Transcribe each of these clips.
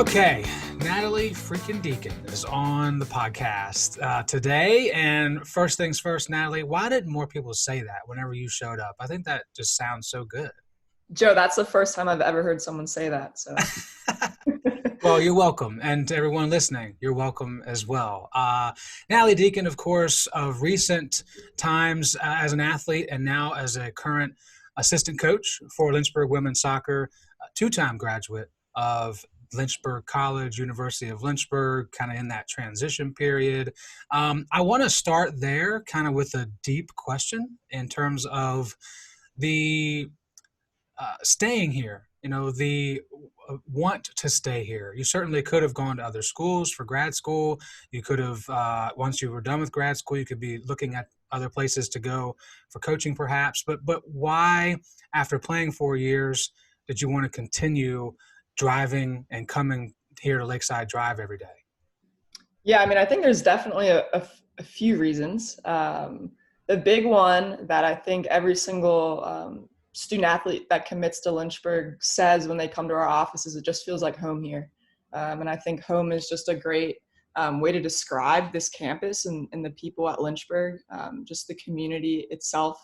Okay, Natalie freaking Deacon is on the podcast today. And first things first, Natalie, why didn't more people say that whenever you showed up? I think that just sounds so good. Joe, that's the first time I've ever heard someone say that. So, Well, you're welcome. And to everyone listening, you're welcome as well. Natalie Deacon, of course, of recent times as an athlete and now as a current assistant coach for Lynchburg women's soccer, two-time graduate of Lynchburg College, University of Lynchburg, kind of in that transition period. I want to start there kind of with a deep question in terms of the staying here, the want to stay here. You certainly could have gone to other schools for grad school. You could have, once you were done with grad school, you could be looking at other places to go for coaching perhaps. But why, after playing 4 years, did you want to continue driving and coming here to Lakeside Drive every day? yeah, I mean, I think there's definitely a few reasons. The big one that I think every single student athlete that commits to Lynchburg says when they come to our office is it just feels like home here. And I think home is just a great way to describe this campus and the people at Lynchburg, just the community itself,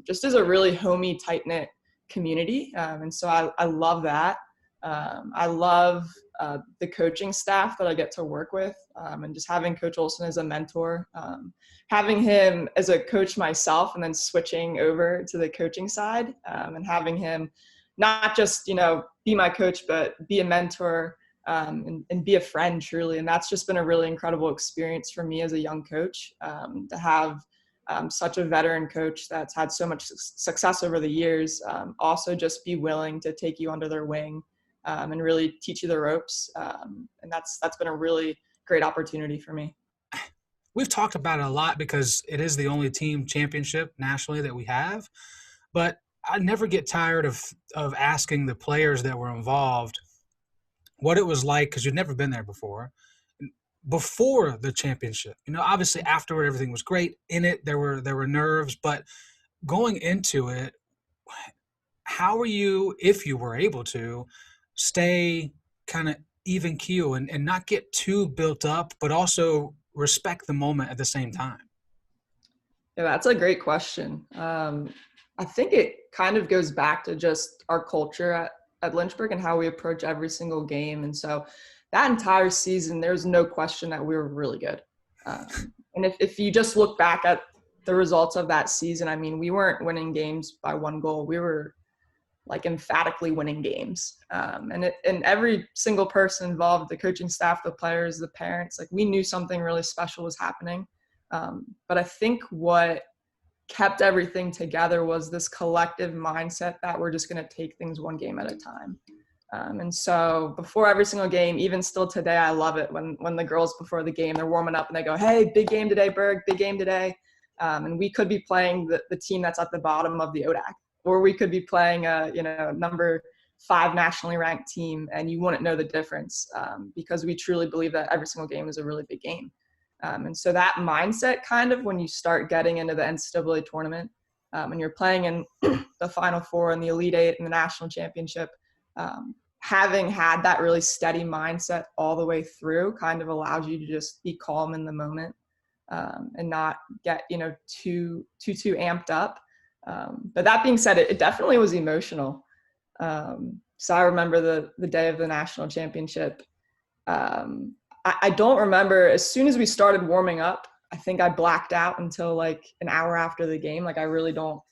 just as a really homey, tight-knit community. And so I love that. I love the coaching staff that I get to work with, and just having Coach Olsen as a mentor, having him as a coach myself, and then switching over to the coaching side, and having him not just, be my coach, but be a mentor, and be a friend truly. And that's just been a really incredible experience for me as a young coach, to have such a veteran coach that's had so much success over the years, also just be willing to take you under their wing, and really teach you the ropes. And that's been a really great opportunity for me. We've talked about it a lot because it is the only team championship nationally that we have. But I never get tired of asking the players that were involved what it was like, because you'd never been there before the championship. Obviously afterward everything was great. In it there were nerves, but going into it, how were you, if you were able to, stay kind of even keel and not get too built up, but also respect the moment at the same time? Yeah, that's a great question. I think it kind of goes back to just our culture at Lynchburg and how we approach every single game. And so that entire season, there's no question that we were really good. And if you just look back at the results of that season, I mean, we weren't winning games by one goal. We were like emphatically winning games. And every single person involved, the coaching staff, the players, the parents, like we knew something really special was happening. But I think what kept everything together was this collective mindset that we're just going to take things one game at a time. And so before every single game, even still today, I love it when the girls before the game, they're warming up and they go, "Hey, big game today, Berg, big game today." And we could be playing the team that's at the bottom of the ODAC, or we could be playing a number 5 nationally ranked team, and you wouldn't know the difference, because we truly believe that every single game is a really big game. And so that mindset kind of when you start getting into the NCAA tournament, and you're playing in the Final Four and the Elite Eight and the national championship, having had that really steady mindset all the way through kind of allows you to just be calm in the moment, and not get too amped up. But that being said, it definitely was emotional. So I remember the day of the national championship. I don't remember, as soon as we started warming up, I think I blacked out until like an hour after the game. Like I really don't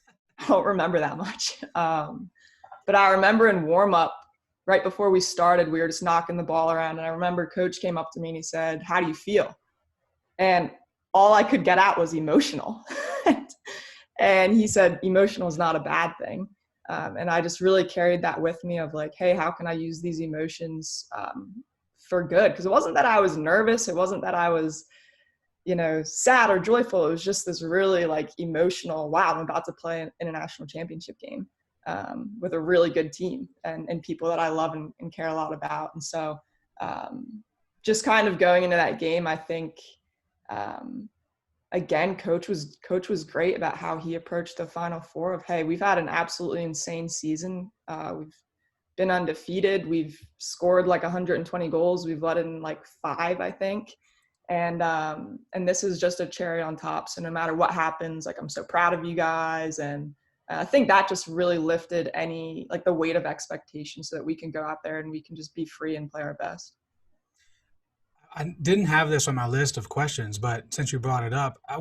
remember that much. But I remember in warm up, right before we started, we were just knocking the ball around. And I remember Coach came up to me and he said, "How do you feel?" And all I could get out was emotional. And he said, emotional is not a bad thing. And I just really carried that with me of like, hey, how can I use these emotions for good? Because it wasn't that I was nervous. It wasn't that I was, sad or joyful. It was just this really like emotional, wow, I'm about to play an international championship game with a really good team and people that I love and care a lot about. And so just kind of going into that game, I think, again, coach was great about how he approached the Final Four of, hey, we've had an absolutely insane season. We've been undefeated. We've scored like 120 goals. We've let in like 5, I think. And this is just a cherry on top. So no matter what happens, like, I'm so proud of you guys. And I think that just really lifted the weight of expectation so that we can go out there and we can just be free and play our best. I didn't have this on my list of questions, but since you brought it up, I'm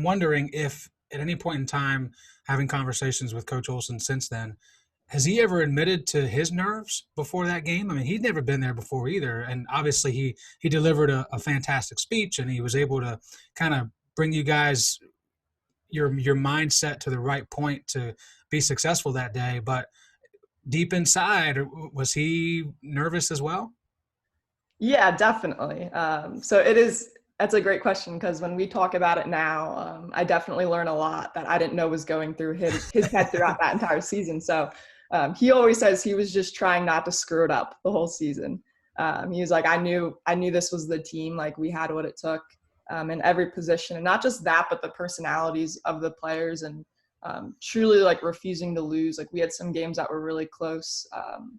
wondering if at any point in time, having conversations with Coach Olsen since then, has he ever admitted to his nerves before that game? I mean, he'd never been there before either, and obviously he delivered a fantastic speech, and he was able to kind of bring you guys your mindset to the right point to be successful that day. But deep inside, was he nervous as well? Yeah, definitely. That's a great question, because when we talk about it now, I definitely learn a lot that I didn't know was going through his head throughout that entire season. So he always says he was just trying not to screw it up the whole season. He was like, I knew this was the team. Like, we had what it took in every position, and not just that, but the personalities of the players, and truly like refusing to lose. Like, we had some games that were really close.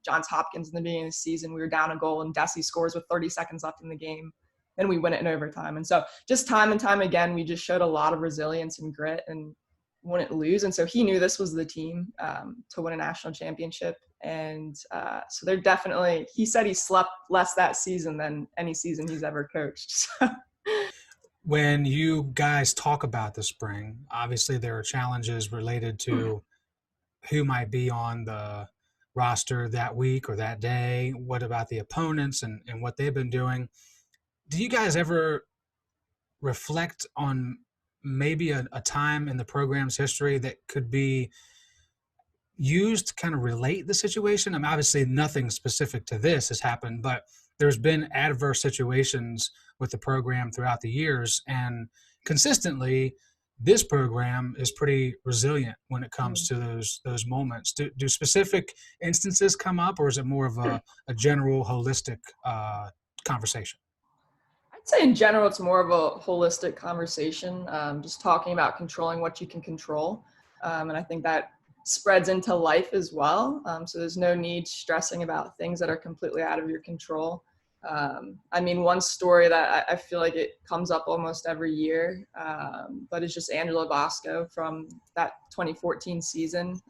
Johns Hopkins in the beginning of the season, we were down a goal and Desi scores with 30 seconds left in the game, and we win it in overtime. And so just time and time again, we just showed a lot of resilience and grit and wouldn't lose. And so he knew this was the team to win a national championship. And so they're definitely, he said he slept less that season than any season he's ever coached. So. When you guys talk about the spring, obviously there are challenges related to who might be on the roster that week or that day. What about the opponents and what they've been doing? Do you guys ever reflect on maybe a time in the program's history that could be used to kind of relate the situation? I mean, obviously nothing specific to this has happened, but there's been adverse situations with the program throughout the years, and consistently this program is pretty resilient when it comes to those moments. Do specific instances come up, or is it more of a general holistic conversation? I'd say in general, it's more of a holistic conversation, just talking about controlling what you can control. And I think that spreads into life as well. So there's no need stressing about things that are completely out of your control. I mean, one story that I feel like it comes up almost every year, but it's just Angela Bosco from that 2014 season.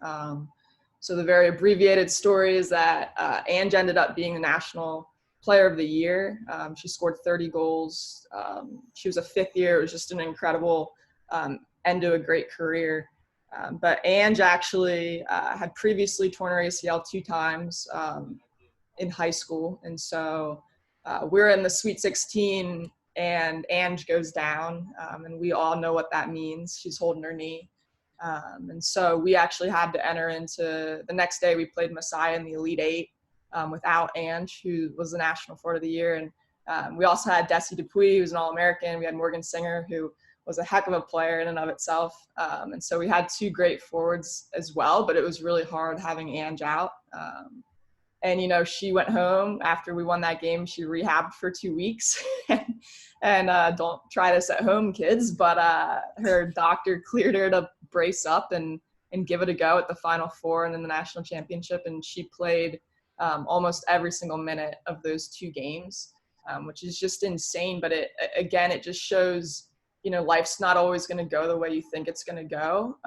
So the very abbreviated story is that Ange ended up being the national player of the year. She scored 30 goals. She was a fifth year. It was just an incredible end to a great career. But Ange actually had previously torn her ACL 2 times in high school. And so we're in the Sweet 16 and Ange goes down, and we all know what that means. She's holding her knee. And so we actually had to enter into the next day. We played Messiah in the Elite Eight without Ange, who was the national forward of the year. And we also had Desi Dupuis, who's an All-American. We had Morgan Singer, who was a heck of a player in and of itself. And so we had 2 great forwards as well, but it was really hard having Ange out. And, you know, she went home after we won that game. She rehabbed for 2 weeks. And don't try this at home, kids, but her doctor cleared her to brace up and give it a go at the Final Four and in the national championship. And she played almost every single minute of those 2 games, which is just insane. But it just shows, you know, life's not always going to go the way you think it's going to go.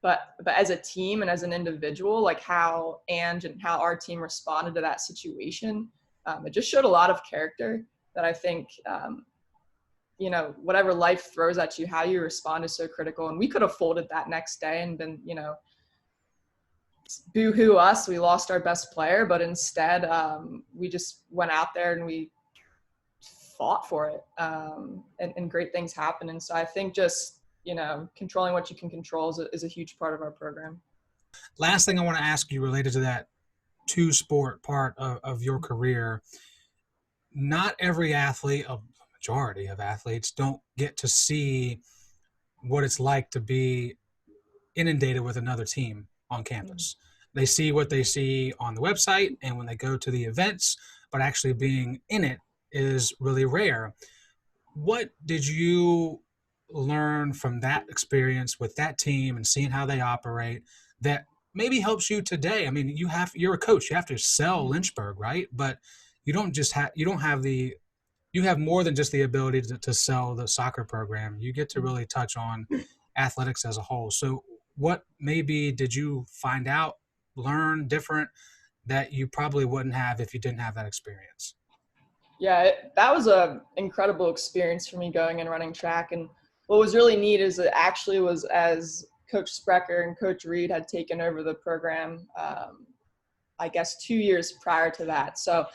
But as a team and as an individual, like how Ange and how our team responded to that situation, it just showed a lot of character that I think, you know, whatever life throws at you, how you respond is so critical. And we could have folded that next day and been, you know, boo-hoo us, we lost our best player. But instead, we just went out there and we fought for it, and great things happen. And so I think just, you know, controlling what you can control is a huge part of our program. Last thing I want to ask you related to that 2-sport part of your career. Not every athlete, a majority of athletes, don't get to see what it's like to be inundated with another team on campus. They see what they see on the website and when they go to the events, but actually being in it is really rare. What did you learn from that experience with that team and seeing how they operate that maybe helps you today. I mean, you're a coach, you have to sell Lynchburg, right? But you have more than just the ability to sell the soccer program. You get to really touch on athletics as a whole. So what maybe did you find out, learn different that you probably wouldn't have if you didn't have that experience? Yeah, that was a incredible experience for me going and running track. And what was really neat is it actually was as Coach Sprecher and Coach Reed had taken over the program, I guess 2 years prior to that. So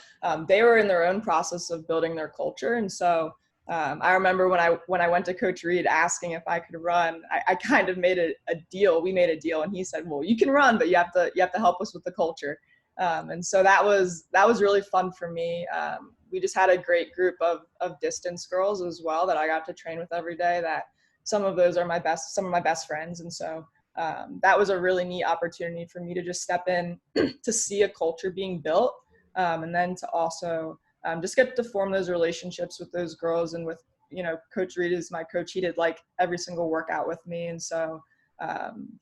they were in their own process of building their culture. And so I remember when I went to Coach Reed asking if I could run, I kind of made a deal. We made a deal, and he said, "Well, you can run, but you have to help us with the culture." And so that was really fun for me. We just had a great group of distance girls as well that I got to train with every day. That some of those are some of my best friends, and so that was a really neat opportunity for me to just step in to see a culture being built, and then to also just get to form those relationships with those girls. And with, Coach Reed is my coach. He did like every single workout with me. And so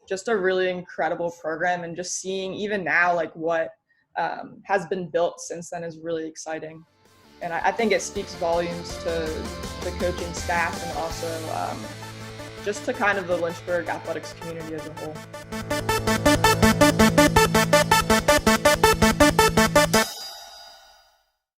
just a really incredible program, and just seeing even now like what has been built since then is really exciting. And I think it speaks volumes to the coaching staff, and also just to kind of the Lynchburg athletics community as a whole.